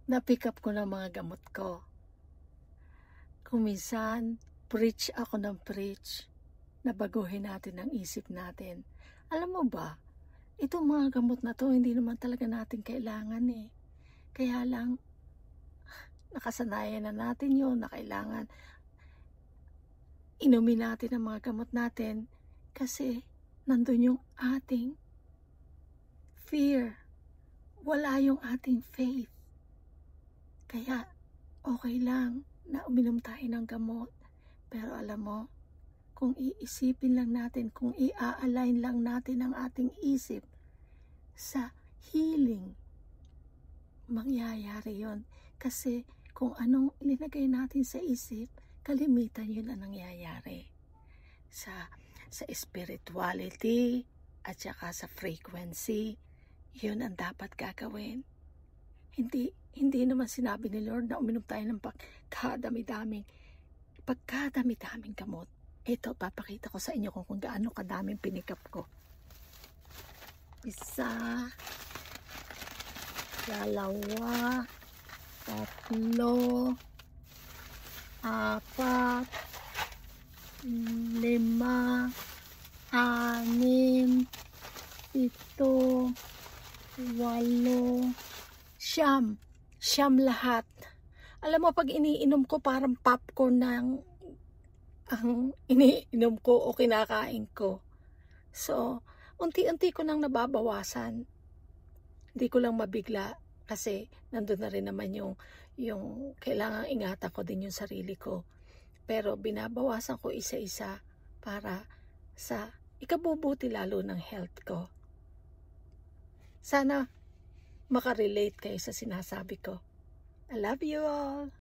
na-pick up ko ng mga gamot ko. Kung minsan, preach ako ng preach na baguhin natin ang isip natin. Alam mo ba, itong mga gamot na to, hindi naman talaga natin kailangan eh. Kaya lang, nakasanayan na natin yun na kailangan inumin natin ang mga gamot natin kasi nandun yung ating fear. Wala yung ating faith. Kaya okay lang na uminom tayo ng gamot. Pero alam mo, kung iisipin lang natin, kung i-align lang natin ang ating isip sa healing, mangyayari yon. Kasi kung anong ilinagay natin sa isip, kalimitan yun ang nangyayari. Sa spirituality at saka sa frequency, yun ang dapat gagawin. Hindi naman sinabi ni Lord na uminom tayo ng pagkadami-daming gamot. Ito, papakita ko sa inyo kung gaano kadaming pinikap ko. 1, 2, 3, 4, 5, 6, 7, 8, 9 lahat. Alam mo, pag iniinom ko parang popcorn ang iniinom ko o kinakain ko. So, unti-unti ko nang nababawasan. Hindi ko lang mabigla kasi nandun na rin naman yung kailangang ingatan ko din yung sarili ko. Pero binabawasan ko isa-isa para sa ikabubuti lalo ng health ko. Sana makarelate kayo sa sinasabi ko. I love you all.